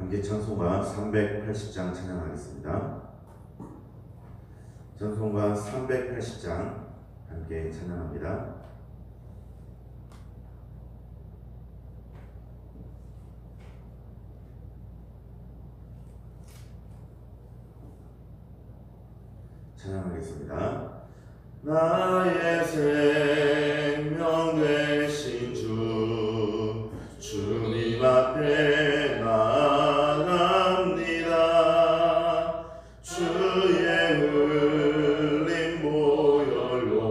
함께 찬송가 380장 찬양하겠습니다. 찬송가 380장 함께 찬양합니다. 찬양하겠습니다. 나의 생명 되신 주 주님 앞에 나아갑니다. 주의 흘린 보혈로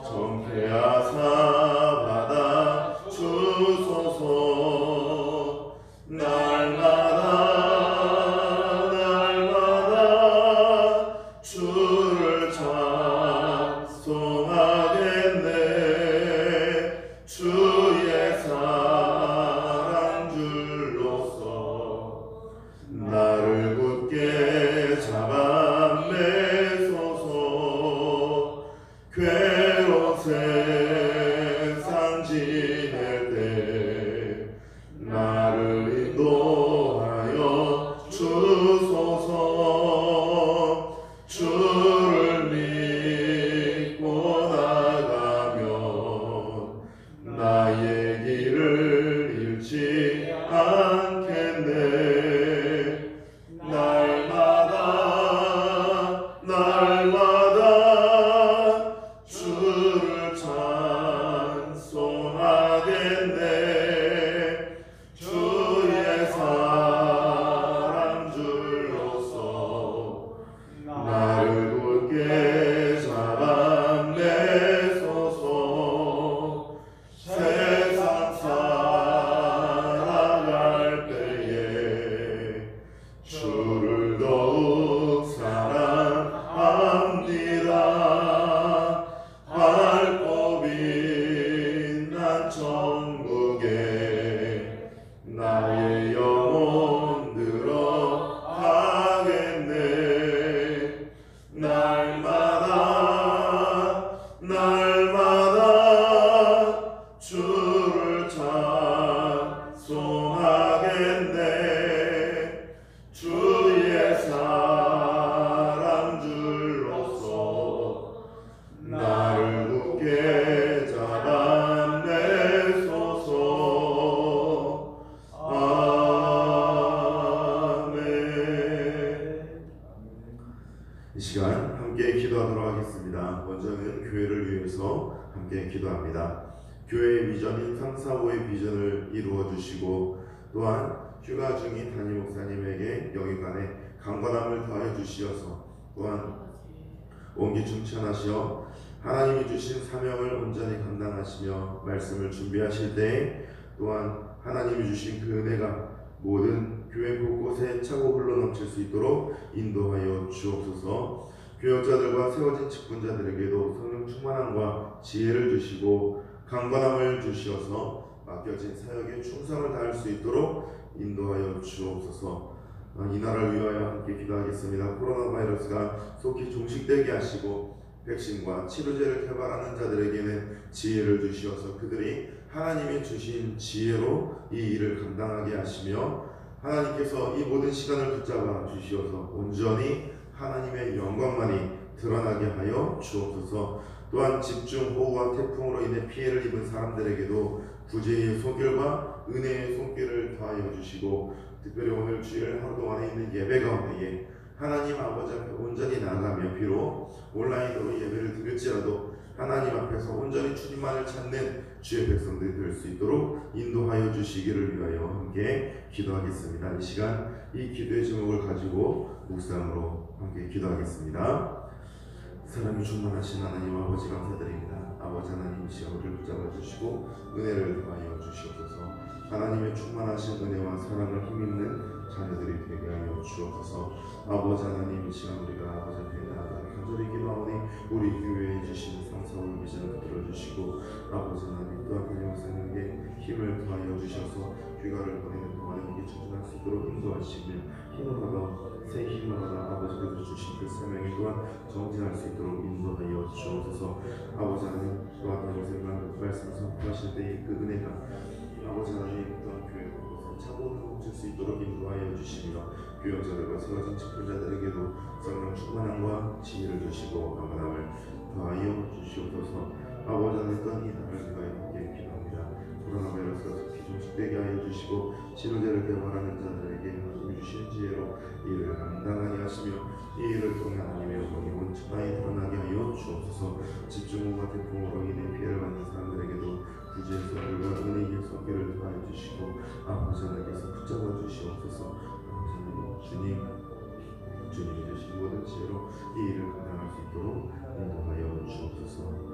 정케하사 받아 주소서. 날마다 주를 찬송하겠네. 주의 사랑 줄로서 나를 굳게 잡아 매소서. 괴로운 세상 지낼 때 나를 인도하여 주소서. 주를 믿고 나가면 나의 길을 잃지 않겠네. 날마다 주를 찬송하겠네. 주의 사랑 줄로서 나를 굳게 잡아 매소서. 세상 살아갈 때에 주를 더욱 사랑합니다. 밝고 빛난 천국에 나의 영혼 들어가겠네. 날마다 주를 찬송하겠네. 주의 사랑 줄로서 나를 굳게 잡아 매소서. 아멘. 이 시간 함께 기도하도록 하겠습니다. 먼저는 교회를 위해서 함께 기도합니다. 교회의 비전인 3, 4, 5의 비전을 이루어 주시고, 또한 휴가 중인 담임 목사님에게 여기간에 강건함을 더하여 주시어서, 또한 온기 충천하시어 하나님이 주신 사명을 온전히 감당하시며 말씀을 준비하실 때에 또한 하나님이 주신 그 은혜가 모든 교회 곳곳에 차고 흘러넘칠 수 있도록 인도하여 주옵소서. 교역자들과 세워진 직분자들에게도 성령 충만함과 지혜를 주시고 강건함을 주시어서 맡겨진 사역에 충성을 다할 수 있도록 인도하여 주옵소서. 이 나라를 위하여 함께 기도하겠습니다. 코로나 바이러스가 속히 종식되게 하시고 백신과 치료제를 개발하는 자들에게는 지혜를 주시어서 그들이 하나님이 주신 지혜로 이 일을 감당하게 하시며, 하나님께서 이 모든 시간을 붙잡아 주시어서 온전히 하나님의 영광만이 드러나게 하여 주옵소서. 또한 집중호우와 태풍으로 인해 피해를 입은 사람들에게도 구제의 손길과 은혜의 손길을 더하여 주시고, 특별히 오늘 주일 하루 동안에 있는 예배 가운데에 하나님 아버지 앞에 온전히 나아가며 비록 온라인으로 예배를 드릴지라도 하나님 앞에서 온전히 주님만을 찾는 주의 백성들이 될 수 있도록 인도하여 주시기를 위하여 함께 기도하겠습니다. 이 시간 이 기도의 제목을 가지고 묵상으로 함께 기도하겠습니다. 사랑이 충만하신 하나님 아버지 감사드립니다. 아버지 하나님 이 시간 우리를 붙잡아 주시고 은혜를 더하여 주시옵소서. 하나님의 충만하신 은혜와 사랑을 힘입는 자녀들이 되게 하여 주옵소서. 아버지 하나님 이 시간 우리가 아버지 앞에 나아가 간절히 기도하오니 우리 교회에 주신 상사와 비전을 들어주시고, 아버지 하나님 또한 담임 목사님에게 힘을 더하여 주셔서 휴가를 보내는 동안에 우리 전진할 수 있도록 인도하시며 힘을 받아 새 힘을 받아 아버지께서 주신 그 사명에 또한 정진할 수 있도록 인도하여 주옵소서. 아버지 하나님 또한 담임 목사님과 말씀을 선포하실 때의 그 은혜가 아버지 하나님 또한 교회 곳곳에 차분히 멈출 수 있도록 인도하여 주시며 교역자들과 세워진 집필자들에게도 성령 충만함과 지혜를 주시고 강건함을 더하여 주시옵소서. 아버지 안에 이 나라를 위하여 함께 기도합니다. 코로나 바이러스가 속히 종식되게 하여 주시고 치료제를 개발하는 자들에게 하나님이 주신 지혜로 이 일을 감당하게 하시며 이 일을 통해 하나님의 영광이 온 천하에 드러나게 하여 주옵소서. 집중호우와 태풍으로 인해 피해를 받는 사람들에게도 구제의 손길과 은혜의 손길을 더하여 주시고 아버지 하나님께서 붙잡아 주시옵소서. 아버지 하나님 주님이 주신 모든 지혜로 이 일을 감당할 수 있도록 인도하여 주옵소서.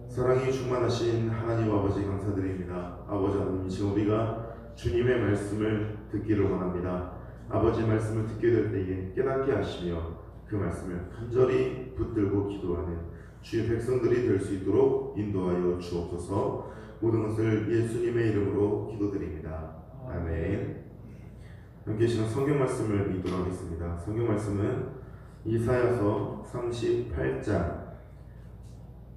사랑이 충만하신 하나님 아버지 감사드립니다. 아버지 하나님, 지금 우리가 주님의 말씀을 듣기를 원합니다. 아버지 말씀을 듣게 될 때에 깨닫게 하시며 그 말씀을 간절히 붙들고 기도하는 주의 백성들이 될 수 있도록 인도하여 주옵소서. 모든 것을 예수님의 이름으로 기도드립니다. 아멘. 함께 시간 성경 말씀을 읽도록 하겠습니다. 성경 말씀은 이사야서 38장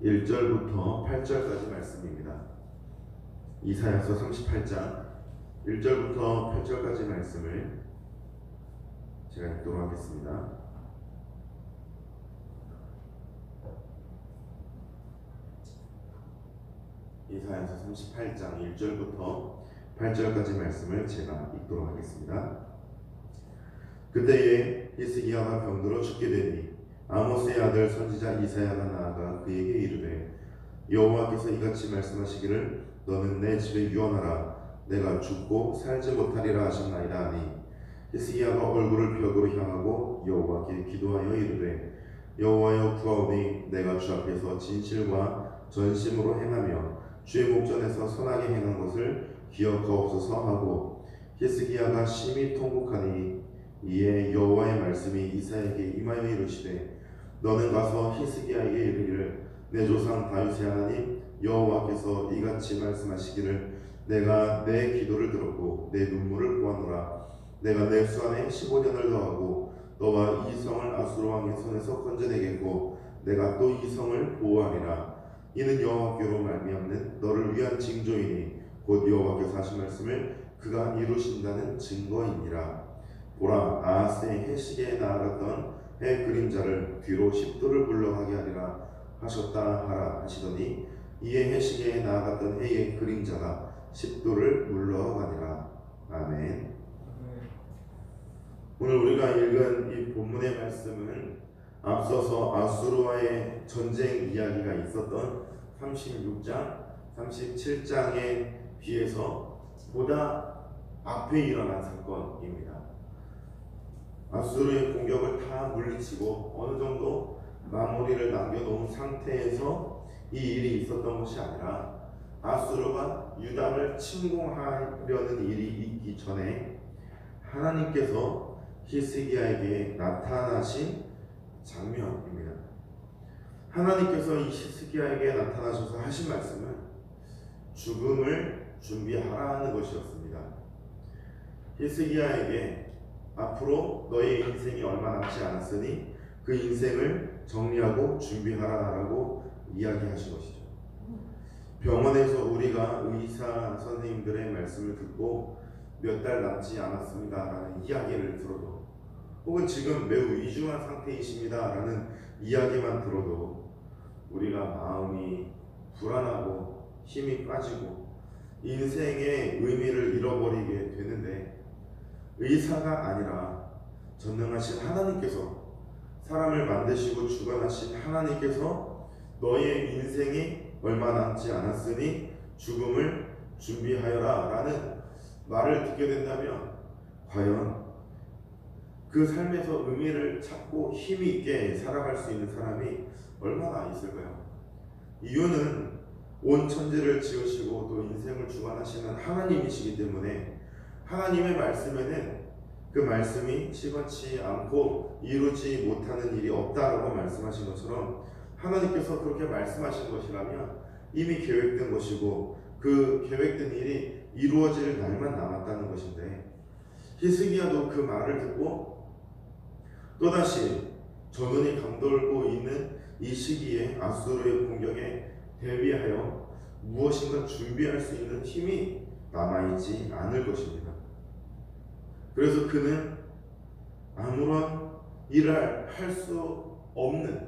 1절부터 8절까지 말씀입니다. 이사야서 38장 1절부터 8절까지 말씀을 제가 읽도록 하겠습니다. 이사야서 38장 1절부터 8절까지 말씀을 제가 읽도록 하겠습니다. 그때에 히스기야가 병들어 죽게 되니 아모스의 아들 선지자 이사야가 나아가 그에게 이르되 여호와께서 이같이 말씀하시기를 너는 내 집에 유언하라. 내가 죽고 살지 못하리라 하셨나이다 하니 히스기야가 얼굴을 벽으로 향하고 여호와께 기도하여 이르되 여호와여 구하오니 내가 주 앞에서 진실과 전심으로 행하며 주의 목전에서 선하게 행한 것을 기억하옵소서 하고 히스기야가 심히 통곡하니 이에 여호와의 말씀이 이사야에게 임하여 이르시되 너는 가서 히스기야에게 이르기를 내 조상 다윗의 하나님 여호와께서 이같이 말씀하시기를 내가 내 기도를 들었고 내 눈물을 보았노라. 내가 내 수안에 15년을 더하고 너와 이 성을 아수르 왕의 손에서 건져내겠고 내가 또 이 성을 보호하리라. 이는 여호와께로 말미암는 너를 위한 징조이니 곧 여호와께서 하신 말씀을 그가 이루신다는 증거이니라. 보라, 아하스의 해시계에 나아갔던 해 그림자를 뒤로 십도를 물러가게 하리라 하셨다 하라 하시더니 이에 해시계에 나아갔던 해의 그림자가 십도를 물러가니라. 아멘. 오늘 우리가 읽은 이 본문의 말씀은 앞서서 아수르와의 전쟁 이야기가 있었던 36장, 37장에 비해서 보다 앞에 일어난 사건입니다. 아수르의 공격을 다 물리치고 어느 정도 마무리를 남겨놓은 상태에서 이 일이 있었던 것이 아니라 아수르가 유다를 침공하려는 일이 있기 전에 하나님께서 히스기야에게 나타나신 장면입니다. 하나님께서 이 히스기야에게 나타나셔서 하신 말씀은 죽음을 준비하라는 것이었습니다. 히스기야에게 앞으로 너의 인생이 얼마 남지 않았으니 그 인생을 정리하고 준비하라라고 이야기하신 것이죠. 병원에서 우리가 의사 선생님들의 말씀을 듣고 몇 달 남지 않았습니다라는 이야기를 들어도 혹은 지금 매우 위중한 상태이십니다라는 이야기만 들어도 우리가 마음이 불안하고 힘이 빠지고 인생의 의미를 잃어버리게 되는데 의사가 아니라 전능하신 하나님께서 사람을 만드시고 주관하신 하나님께서 너의 인생이 얼마 남지 않았으니 죽음을 준비하여라 라는 말을 듣게 된다면 과연 그 삶에서 의미를 찾고 힘이 있게 살아갈 수 있는 사람이 얼마나 있을까요? 이유는 온 천지를 지으시고 또 인생을 주관하시는 하나님이시기 때문에 하나님의 말씀에는 그 말씀이 시건치 않고 이루지 못하는 일이 없다라고 말씀하신 것처럼 하나님께서 그렇게 말씀하신 것이라면 이미 계획된 것이고 그 계획된 일이 이루어질 날만 남았다는 것인데 히스기야도 그 말을 듣고 또다시 전운이 감돌고 있는 이 시기에 아수르의 공격에 대비하여 무엇인가 준비할 수 있는 힘이 남아있지 않을 것입니다. 그래서 그는 아무런 일을 할 수 없는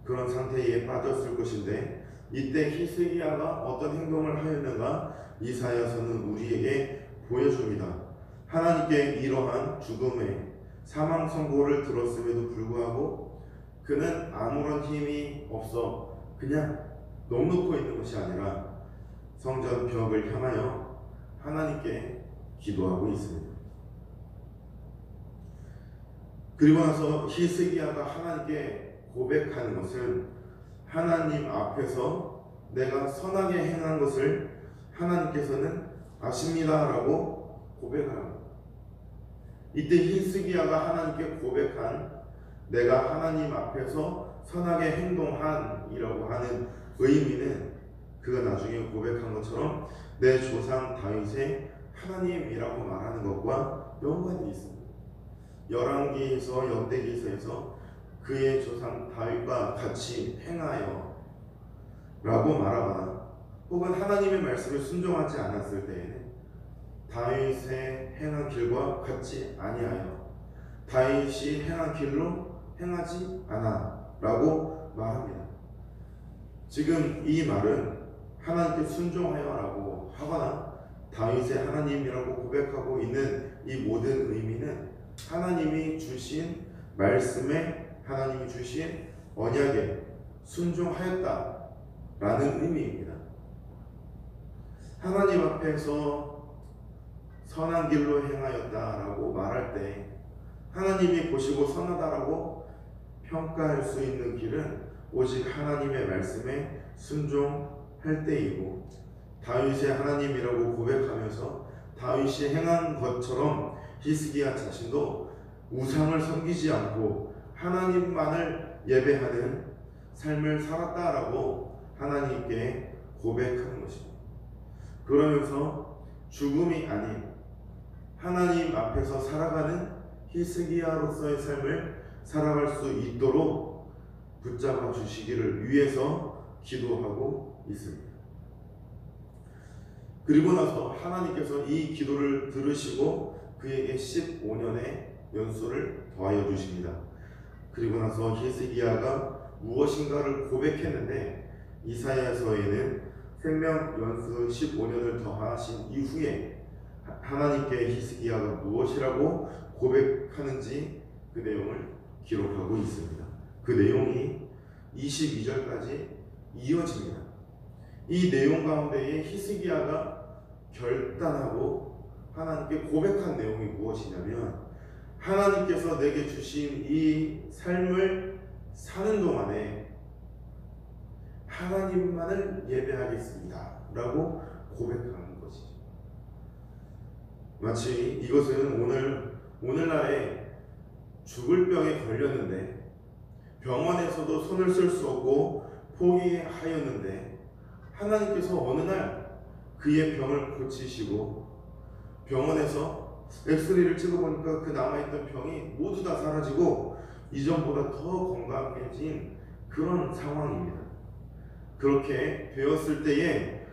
그런 상태에 빠졌을 것인데, 이때 히스기야가 어떤 행동을 하였는가 이사야서는 우리에게 보여줍니다. 하나님께 이러한 죽음의 사망 선고를 들었음에도 불구하고 그는 아무런 힘이 없어 그냥 넋놓고 있는 것이 아니라 성전 벽을 향하여 하나님께 기도하고 있습니다. 그리고 나서 히스기야가 하나님께 고백하는 것은 하나님 앞에서 내가 선하게 행한 것을 하나님께서는 아십니다라고 고백합니다. 이때 히스기야가 하나님께 고백한 내가 하나님 앞에서 선하게 행동한이라고 하는 의미는 그가 나중에 고백한 것처럼 내 조상 다윗의 하나님이라고 말하는 것과 연관이 있습니다. 열왕기에서 역대기서에서 그의 조상 다윗과 같이 행하여 라고 말하거나 혹은 하나님의 말씀을 순종하지 않았을 때에는 다윗의 행한 길과 같지 아니하여 다윗이 행한 길로 행하지 않아 라고 말합니다. 지금 이 말은 하나님께 순종하여 라고 하거나 다윗의 하나님이라고 고백하고 있는 이 모든 의미는 하나님이 주신 말씀에 하나님이 주신 언약에 순종하였다 라는 의미입니다. 하나님 앞에서 선한 길로 행하였다 라고 말할 때 하나님이 보시고 선하다라고 평가할 수 있는 길은 오직 하나님의 말씀에 순종할 때이고, 다윗의 하나님이라고 고백하면서 다윗이 행한 것처럼 히스기야 자신도 우상을 섬기지 않고 하나님만을 예배하는 삶을 살았다라고 하나님께 고백하는 것입니다. 그러면서 죽음이 아닌 하나님 앞에서 살아가는 히스기야로서의 삶을 살아갈 수 있도록 붙잡아 주시기를 위해서 기도하고 있습니다. 그리고 나서 하나님께서 이 기도를 들으시고 그에게 15년의 연수를 더하여 주십니다. 그리고 나서 히스기야가 무엇인가를 고백했는데 이사야서에는 생명 연수 15년을 더하신 이후에 하나님께 히스기야가 무엇이라고 고백하는지 그 내용을 기록하고 있습니다. 그 내용이 22절까지 이어집니다. 이 내용 가운데에 히스기야가 결단하고 하나님께 고백한 내용이 무엇이냐면, 하나님께서 내게 주신 이 삶을 사는 동안에 하나님만을 예배하겠습니다 라고 고백하는 것이죠. 마치 이것은 오늘날에 죽을 병에 걸렸는데 병원에서도 손을 쓸 수 없고 포기하였는데 하나님께서 어느 날 그의 병을 고치시고 병원에서 엑스레이를 찍어보니까 그 남아있던 병이 모두 다 사라지고 이전보다 더 건강해진 그런 상황입니다. 그렇게 되었을 때에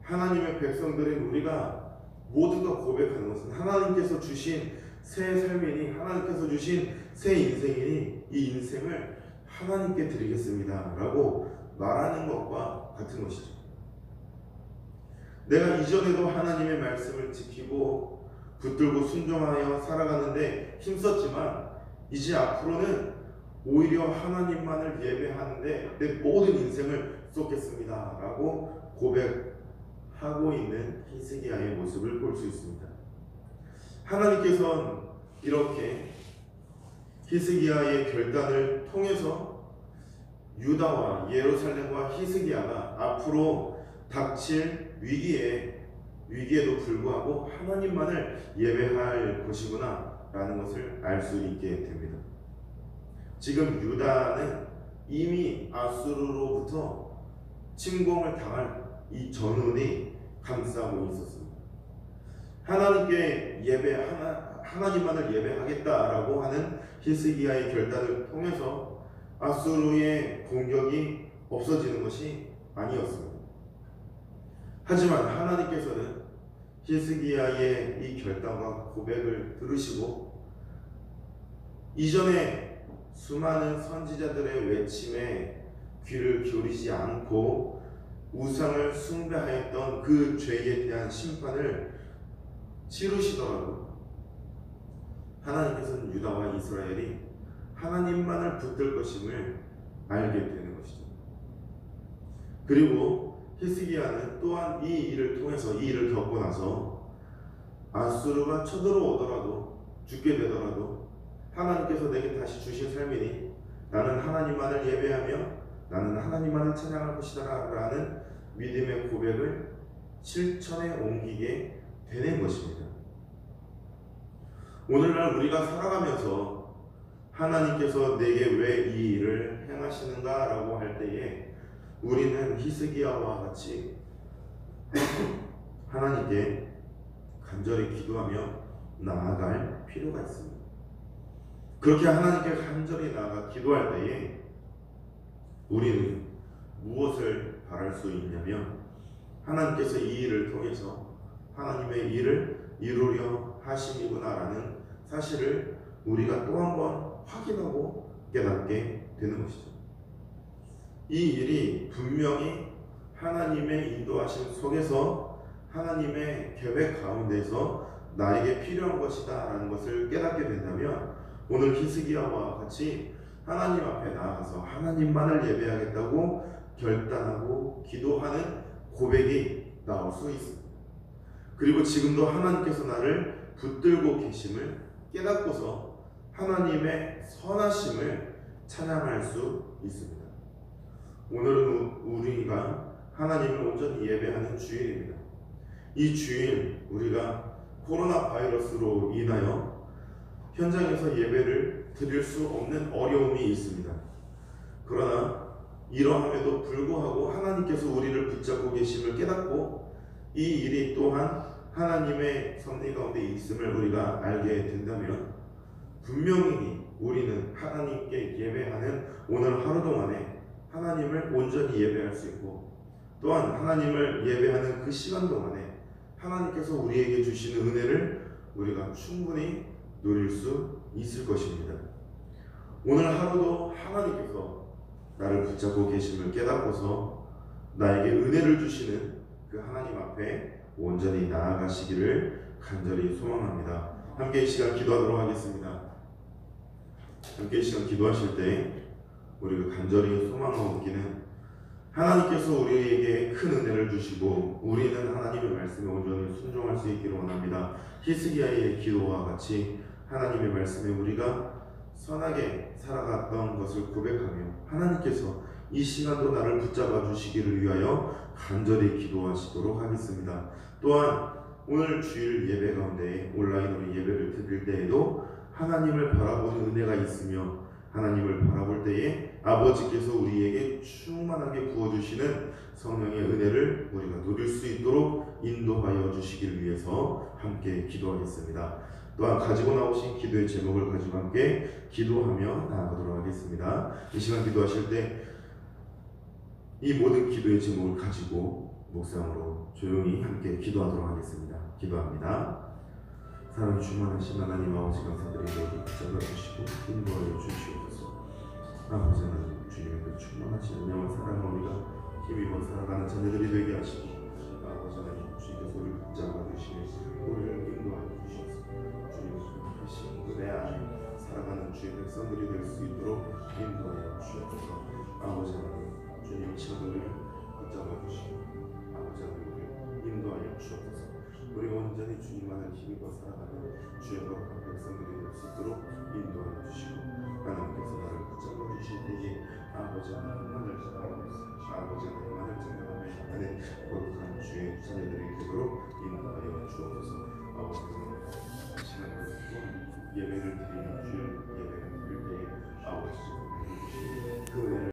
하나님의 백성들인 우리가 모두가 고백하는 것은 하나님께서 주신 새 삶이니 하나님께서 주신 새 인생이니 이 인생을 하나님께 드리겠습니다 라고 말하는 것과 같은 것이죠. 내가 이전에도 하나님의 말씀을 지키고 붙들고 순종하여 살아가는데 힘썼지만 이제 앞으로는 오히려 하나님만을 예배하는데 내 모든 인생을 쏟겠습니다 라고 고백하고 있는 히스기야의 모습을 볼 수 있습니다. 하나님께서는 이렇게 히스기야의 결단을 통해서 유다와 예루살렘과 히스기야가 앞으로 닥칠 위기에도 불구하고 하나님만을 예배할 것이구나 라는 것을 알 수 있게 됩니다. 지금 유다는 이미 아수르로부터 침공을 당할 이 전운이 감싸고 있었습니다. 하나님만을 예배하겠다라고 하는 히스기야의 결단을 통해서 아수르의 공격이 없어지는 것이 아니었습니다. 하지만 하나님께서는 히스기야의 이 결단과 고백을 들으시고 이전에 수많은 선지자들의 외침에 귀를 기울이지 않고 우상을 숭배하였던 그 죄에 대한 심판을 치르시더라도 하나님께서는 유다와 이스라엘이 하나님만을 붙들 것임을 알게 되는 것이죠. 그리고 히스기야는 또한 이 일을 통해서 이 일을 겪고 나서 아수르가 쳐들어오더라도 죽게 되더라도 하나님께서 내게 다시 주신 삶이니 나는 하나님만을 예배하며 나는 하나님만을 찬양할 것이다 라는 믿음의 고백을 실천에 옮기게 되는 것입니다. 오늘날 우리가 살아가면서 하나님께서 내게 왜 이 일을 행하시는가 라고 할 때에 우리는 히스기야와 같이 하나님께 간절히 기도하며 나아갈 필요가 있습니다. 그렇게 하나님께 간절히 나아가 기도할 때에 우리는 무엇을 바랄 수 있냐면 하나님께서 이 일을 통해서 하나님의 일을 이루려 하심이구나라는 사실을 우리가 또 한 번 확인하고 깨닫게 되는 것이죠. 이 일이 분명히 하나님의 인도하심 속에서 하나님의 계획 가운데서 나에게 필요한 것이다 라는 것을 깨닫게 된다면 오늘 히스기야와 같이 하나님 앞에 나아가서 하나님만을 예배하겠다고 결단하고 기도하는 고백이 나올 수 있습니다. 그리고 지금도 하나님께서 나를 붙들고 계심을 깨닫고서 하나님의 선하심을 찬양할 수 있습니다. 오늘은 우리가 하나님을 온전히 예배하는 주일입니다. 이 주일 우리가 코로나 바이러스로 인하여 현장에서 예배를 드릴 수 없는 어려움이 있습니다. 그러나 이러함에도 불구하고 하나님께서 우리를 붙잡고 계심을 깨닫고 이 일이 또한 하나님의 섭리 가운데 있음을 우리가 알게 된다면 분명히 우리는 하나님께 예배하는 오늘 하루 동안에 하나님을 온전히 예배할 수 있고 또한 하나님을 예배하는 그 시간 동안에 하나님께서 우리에게 주시는 은혜를 우리가 충분히 누릴 수 있을 것입니다. 오늘 하루도 하나님께서 나를 붙잡고 계심을 깨닫고서 나에게 은혜를 주시는 그 하나님 앞에 온전히 나아가시기를 간절히 소망합니다. 함께 이 시간 기도하도록 하겠습니다. 함께 이 시간 기도하실 때 우리가 간절히 소망하고 있기는 하나님께서 우리에게 큰 은혜를 주시고 우리는 하나님의 말씀에 온전히 순종할 수 있기를 원합니다. 히스기야의 기도와 같이 하나님의 말씀에 우리가 선하게 살아갔던 것을 고백하며 하나님께서 이 시간도 나를 붙잡아 주시기를 위하여 간절히 기도하시도록 하겠습니다. 또한 오늘 주일 예배 가운데 온라인으로 예배를 드릴 때에도 하나님을 바라보는 은혜가 있으며 하나님을 바라볼 때에 아버지께서 우리에게 충만하게 부어주시는 성령의 은혜를 우리가 누릴 수 있도록 인도하여 주시기를 위해서 함께 기도하겠습니다. 또한 가지고 나오신 기도의 제목을 가지고 함께 기도하며 나아가도록 하겠습니다. 이 시간 기도하실 때 이 모든 기도의 제목을 가지고 묵상으로 조용히 함께 기도하도록 하겠습니다. 기도합니다. 사랑이 충만하신 하나님 아버지 감사드리고 붙잡아주시고 인도하여 주시옵소서. 아버지 하나님 주님의 그 충만하신 은혜와 사랑을 우리가 힘입어 살아가는 자녀들이 되게 하시고 아버지 하나님 주님께서 우리를 붙잡아주시며 우리를 인도하여 주시옵소서. 주님 내 안에 살아가는 주의 백성들이 될 수 있도록 인도하여 주옵소서. 아버지 하나님 주님의 친구들을 붙잡아주시고 아버지 하나님 인도하여 주옵소서. 우리가 온전히 주님만을 힘입어 살아가는 주의 거룩한 백성들이 될 수 있도록 인도하여 주시고 하나님께서 나를 붙잡아 주실 때에 아버지 하나님만을 바라보고 아버지 하나님만을 찬양하며 나는 거룩한 주의 자녀들이 되도록 인도하여 주옵소서. 아버지 시간을 듣고 예배를 드리는 주의 예배를 드릴 때에 아버지 그 은혜를